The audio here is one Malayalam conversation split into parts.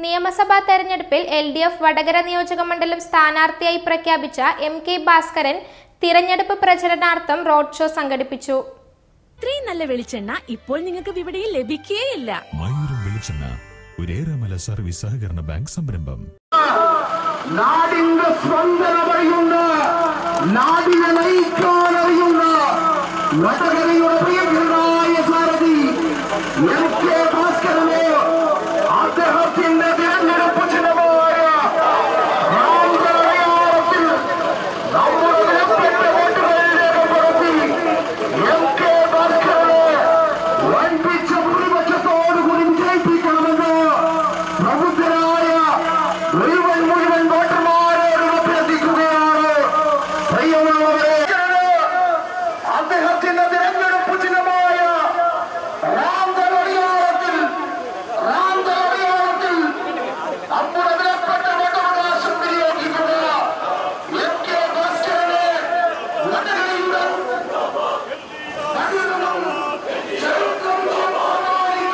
നിയമസഭാ തെരഞ്ഞെടുപ്പിൽ LDF വടകര നിയോജക മണ്ഡലം സ്ഥാനാർത്ഥിയായി പ്രഖ്യാപിച്ച MK ഭാസ്കരൻ തിരഞ്ഞെടുപ്പ് പ്രചരണാർത്ഥം റോഡ് ഷോ സംഘടിപ്പിച്ചു. ഇത്രയും നല്ല വെളിച്ചെണ്ണ ഇപ്പോൾ നിങ്ങൾക്ക് വിപണിയിൽ ലഭിക്കുകയില്ല. മയൂരം വെളിച്ചെണ്ണ ഒരു ഏറെമല സർവീസ് സഹകരണ ബാങ്ക് സംരംഭം. നാടിന്റെ സ്പന്ദനമറിയുന്ന നാടിനെ നയിക്കാനറിയുന്ന വടകരയുടെ പ്രിയങ്കരനായ സാരഥി MK ഭാസ്കരനെ അദ്ദേഹത്തിന്റെ തിരഞ്ഞെടുപ്പ് ചിഹ്നമായ രാമചന്ദ്രയാളത്തിൽ നമ്മുടെ വിലപ്പെട്ട വോട്ടുകൾ രേഖപ്പെടുത്തി MK ഭാസ്കരനെ വൻപിച്ച ഭൂരിപക്ഷത്തോടുകൂടി വിജയിപ്പിക്കണമെന്ന് പ്രബുദ്ധരായ മുഴുവൻ വോട്ടർമാരോട് അഭ്യർത്ഥിക്കുകയാണ്. പ്രിയമുള്ളവരെ, അദ്ദേഹത്തിന്റെ തിരഞ്ഞെടുപ്പ് ചിഹ്നമായ രാമചന്ദ്രയാളത്തിൽ നമ്മുടെ വിലപ്പെട്ട വോട്ടവകാശം വിനിയോഗിക്കുക MK ഭാസ്കരനെ വടകരയുടെ ചരിത്രം സമ്മാനിക്കുമെന്ന്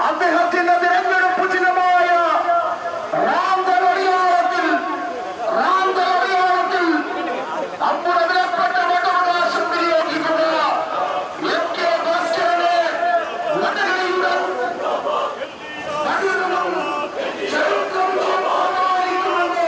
അദ്ദേഹത്തിന്റെ തിരഞ്ഞെടുപ്പ് ചിഹ്നമായ രാമചന്ദ്രയാളത്തിൽ നമ്മുടെ വിലപ്പെട്ട വോട്ടവകാശം വിനിയോഗിക്കുക MK ഭാസ്കരനെ വടകരയുടെ ചരിത്രം സമ്മാനിക്കുമെന്ന്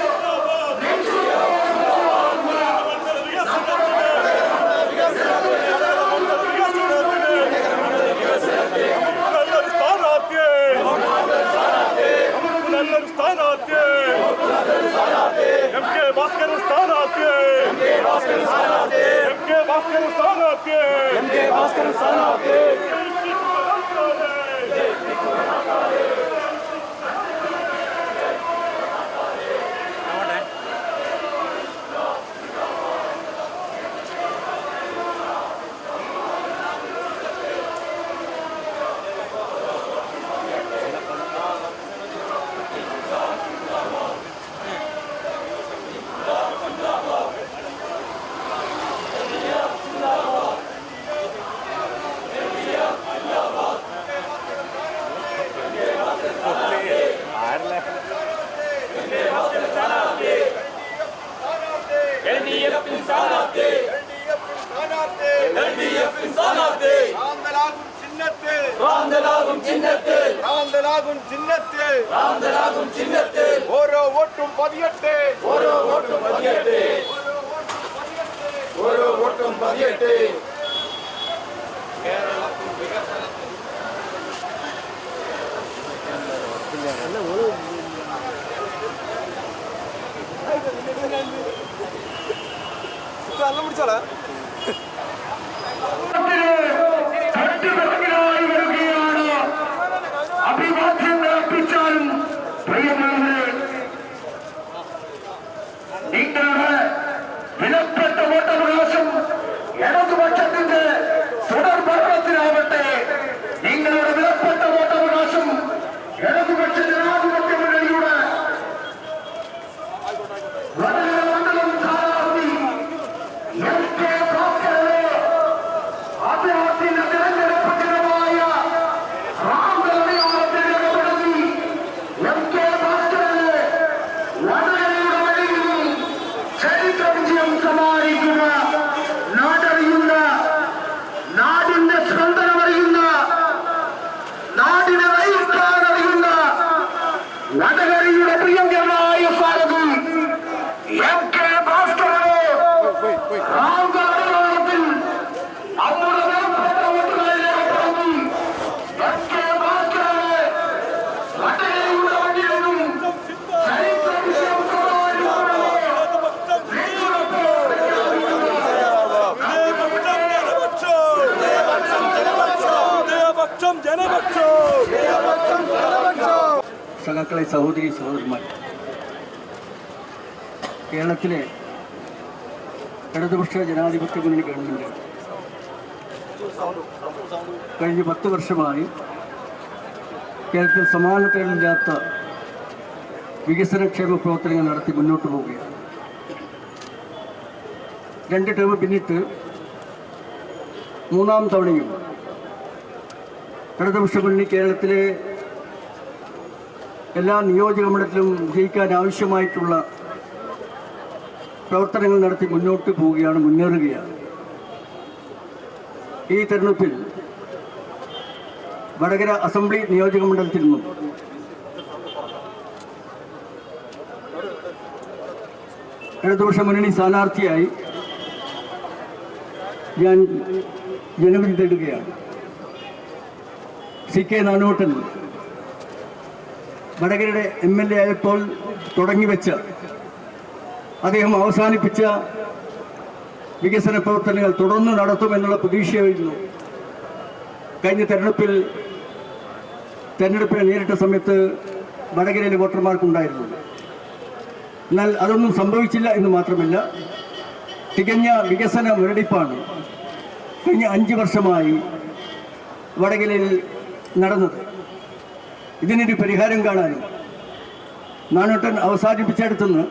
ചിഹ്നത്തിൽ ഓരോ വോട്ടും പതിയട്ടെ. അഭിവാദ്യം അർപ്പിച്ചാലും പ്രിയമുള്ളവരെ, നിങ്ങളുടെ വിലപ്പെട്ട വോട്ടവകാശം ഇടതുപക്ഷത്തിന്റെ തുടർ ഭരണത്തിനാവട്ടെ. നിങ്ങളുടെ വിലപ്പെട്ട വോട്ടവകാശം ഇടതുപക്ഷ ജനാധിപത്യ മുന്നണിയുടെ വടകര മണ്ഡലം സ്ഥാനാർത്ഥി MK ഭാസ്കരനെ അദ്ദേഹത്തിന്റെ തിരഞ്ഞെടുപ്പ് ചിഹ്നം സഖാക്കളെ, സഹോദരി സഹോദരന്മാർ, കേരളത്തിലെ ഇടതുപക്ഷ ജനാധിപത്യ മുന്നണി ഗവൺമെൻറ് കഴിഞ്ഞ 10 വർഷമായി കേരളത്തിൽ സമാനതകളില്ലാത്ത വികസനക്ഷേമ പ്രവർത്തനങ്ങൾ നടത്തി മുന്നോട്ട് പോവുകയാണ്. 2 ടേം പിന്നിട്ട് 3-ാം തവണയും ഇടതുപക്ഷ മുന്നണി കേരളത്തിലെ എല്ലാ നിയോജക മണ്ഡലത്തിലും ജയിക്കാൻ ആവശ്യമായിട്ടുള്ള പ്രവർത്തനങ്ങൾ നടത്തി മുന്നോട്ട് പോവുകയാണ്, മുന്നേറുകയാണ്. ഈ തെരഞ്ഞെടുപ്പിൽ വടകര അസംബ്ലി നിയോജക മണ്ഡലത്തിൽ നിന്നും ഇടതുപക്ഷ മുന്നണി സ്ഥാനാർത്ഥിയായി ഞാൻ ജനവിധി തേടുകയാണ്. CK നാനോട്ടൻ വടകരയുടെ MLA ആയപ്പോൾ തുടങ്ങിവെച്ച, അദ്ദേഹം അവസാനിപ്പിച്ച വികസന പ്രവർത്തനങ്ങൾ തുടർന്ന് നടത്തുമെന്നുള്ള പ്രതീക്ഷയായിരുന്നു കഴിഞ്ഞ തെരഞ്ഞെടുപ്പിനെ നേരിട്ട സമയത്ത് വടകരയിലെ വോട്ടർമാർക്കുണ്ടായിരുന്നു. എന്നാൽ അതൊന്നും സംഭവിച്ചില്ല എന്ന് മാത്രമല്ല, തികഞ്ഞ വികസന മുരടിപ്പാണ് കഴിഞ്ഞ 5 വർഷമായി വടകരയിൽ നടന്നത്. ഇതിനൊരു പരിഹാരം കാണാനും നാനോട്ടൻ അവസാനിപ്പിച്ചെടുത്തുനിന്ന്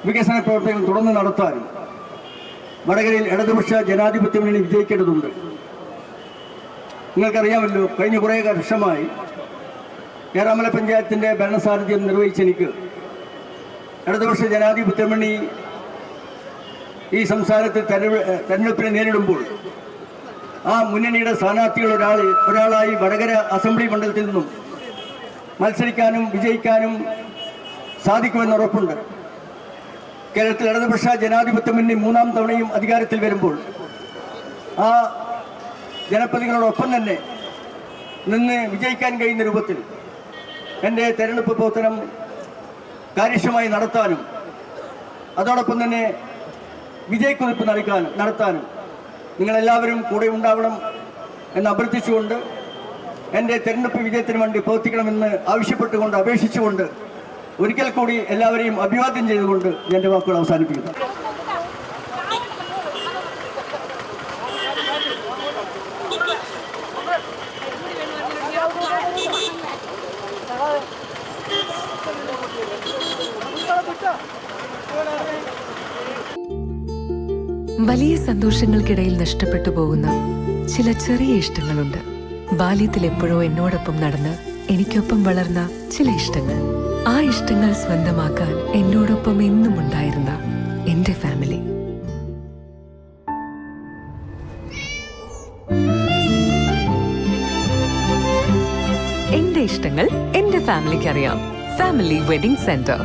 വികസന പ്രവർത്തനങ്ങൾ തുടർന്ന് നടത്താനും വടകരയിൽ ഇടതുപക്ഷ ജനാധിപത്യ മുന്നണി വിജയിക്കേണ്ടതുണ്ട്. നിങ്ങൾക്കറിയാമല്ലോ, കഴിഞ്ഞ കുറേ വർഷമായി ഏറാമല പഞ്ചായത്തിൻ്റെ ഭരണസാരഥ്യം നിർവഹിച്ച എനിക്ക് ഇടതുപക്ഷ ജനാധിപത്യ മുന്നണി ഈ സംസ്ഥാനത്ത് തെരഞ്ഞെടുപ്പിനെ നേരിടുമ്പോൾ ആ മുന്നണിയുടെ സ്ഥാനാർത്ഥികൾ ഒരാളായി വടകര അസംബ്ലി മണ്ഡലത്തിൽ നിന്നും മത്സരിക്കാനും വിജയിക്കാനും സാധിക്കുമെന്ന് ഉറപ്പുണ്ട്. കേരളത്തിൽ ഇടതുപക്ഷ ജനാധിപത്യ മുന്നണി 3-ാം തവണയും അധികാരത്തിൽ വരുമ്പോൾ ആ ജനപ്രതിനിധികളോടൊപ്പം തന്നെ നിന്ന് വിജയിക്കാൻ കഴിയുന്ന രൂപത്തിൽ എൻ്റെ തെരഞ്ഞെടുപ്പ് പ്രവർത്തനം കാര്യക്ഷമമായി നടത്താനും അതോടൊപ്പം തന്നെ വിജയക്കുറിപ്പ് നടത്താനും നിങ്ങളെല്ലാവരും കൂടെ ഉണ്ടാവണം എന്ന് അഭ്യർത്ഥിച്ചുകൊണ്ട്, എൻ്റെ തെരഞ്ഞെടുപ്പ് വിജയത്തിന് വേണ്ടി പ്രവർത്തിക്കണമെന്ന് ആവശ്യപ്പെട്ടുകൊണ്ട്, അപേക്ഷിച്ചുകൊണ്ട് ഒരിക്കൽ കൂടി എല്ലാവരെയും അഭിവാദ്യം ചെയ്തുകൊണ്ട് എൻ്റെ വാക്കുകൾ അവസാനിപ്പിക്കുന്നു. വലിയ സന്തോഷങ്ങൾക്കിടയിൽ നഷ്ടപ്പെട്ടു പോകുന്ന ചില ചെറിയ ഇഷ്ടങ്ങളുണ്ട്. ബാല്യത്തിൽ എപ്പോഴോ എന്നോടൊപ്പം നടന്ന് എനിക്കൊപ്പം വളർന്ന ചില ഇഷ്ടങ്ങൾ. ആ ഇഷ്ടങ്ങൾ സ്വന്തമാക്കാൻ എന്നോടൊപ്പം എന്നും ഉണ്ടായിരുന്ന എന്റെ ഫാമിലി. എന്റെ ഇഷ്ടങ്ങൾ എന്റെ ഫാമിലിക്ക് അറിയാം. Family wedding centre.